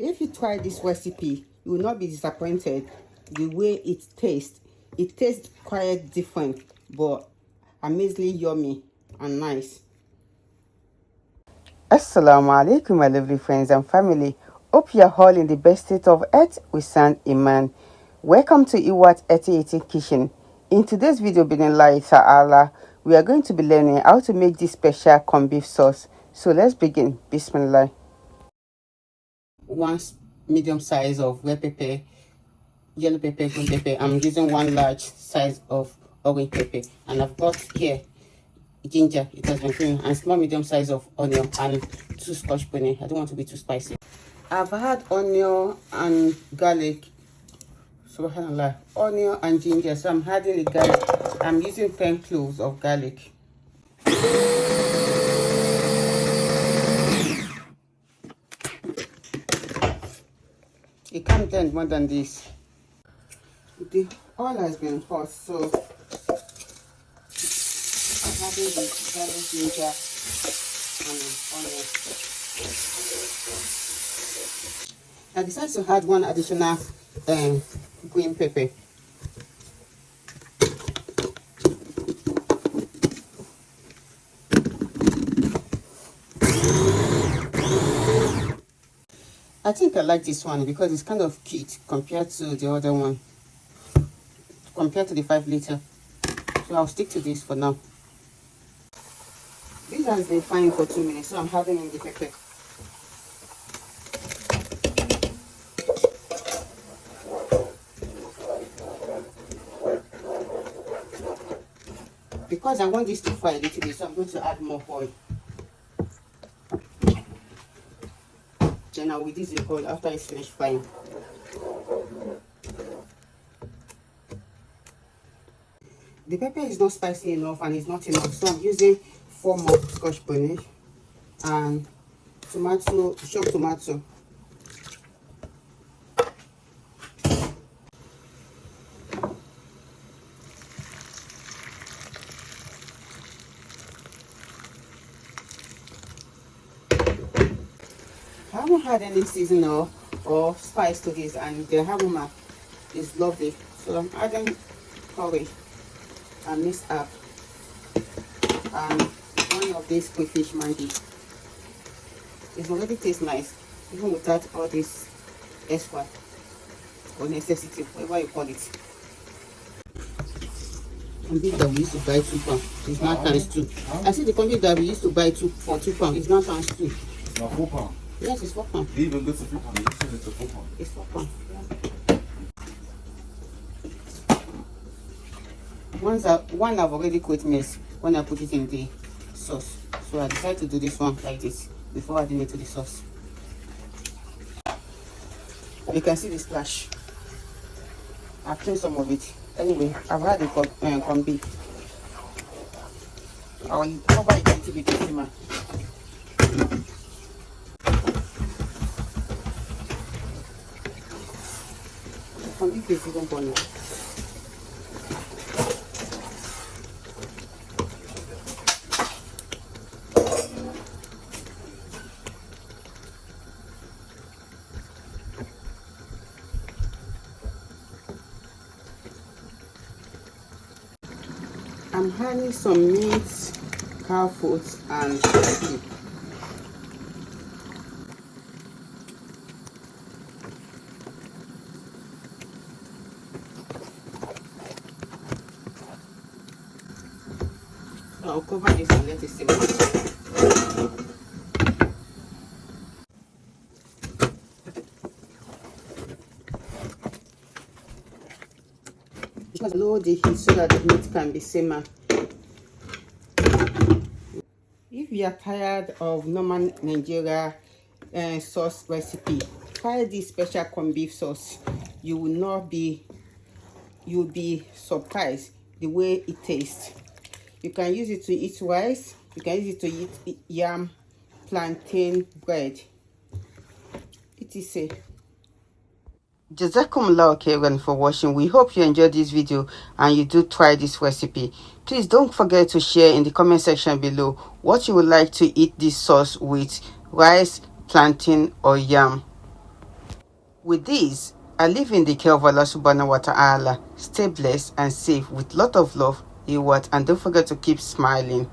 If you try this recipe, you will not be disappointed the way it tastes. It tastes quite different, but amazingly yummy and nice. Assalamu Alaikum, my lovely friends and family. Hope you are all in the best state of health with son Iman. Welcome to IWHAT 8018 Kitchen. In today's video, Bihidinillahi Tahaallah, we are going to be learning how to make this special corned beef sauce. So let's begin. Bismillah. One medium size of red pepper, yellow pepper, green pepper. I'm using one large size of orange pepper, and I've got here ginger, it has been cleaned, and small medium size of onion and 2 scotch bonnet. I don't want to be too spicy. I've had onion and garlic, subhanallah, onion and ginger, so I'm adding the garlic. I'm using 10 cloves of garlic. It can't blend more than this. The oil has been hot, so I'm adding the garlic, ginger and onion. I decided to add one additional green pepper. I think I like this one because it's kind of cute compared to the other one, compared to the 5 liter. So I'll stick to this for now. This has been frying for 2 minutes, so I'm adding in the pepper. Because I want this to fry a little bit, so I'm going to add more oil. Then I'll reduce the oil after it's finished frying. The pepper is not spicy enough and it's not enough, so I'm using 4 more scotch bonnet and tomato, chopped tomato. I haven't had any seasoning or spice to this, and the aroma is lovely. So I'm adding curry and mixed up, and one of these crayfish mandy. It already tastes nice, even without all this extra or necessity, whatever you call it. And this that we used to buy £2, it's now times 2. I see the company that we used to buy for £2, it's now times 2. It's not £4. Yes, it's £4. They even go to £3. You said it's a £4. It's £4. One I've already quit mess when I put it in the sauce. So I decided to do this one like this before adding it to the sauce. You can see the splash. I've cleaned some of it. Anyway, I've had the corned beef. I'll cover it a little bit to simmer. The corned beef is even burning. I'm adding some meat, cow foot, and sheep. I'll cover this and let it simmer. Just lower the heat so that the meat can be simmered. If you are tired of normal Nigeria sauce recipe, try this special corned beef sauce. You'll be surprised the way it tastes. You can use it to eat rice, you can use it to eat yam, plantain, bread. It is a Jazakumullah khairan for watching. We hope you enjoyed this video and you do try this recipe. Please don't forget to share in the comment section below what you would like to eat this sauce with: rice, plantain or yam. With this, I live in the care of Allah Subhanahu Wata Ala. Stay blessed and safe with lot of love, IWHAT, and don't forget to keep smiling.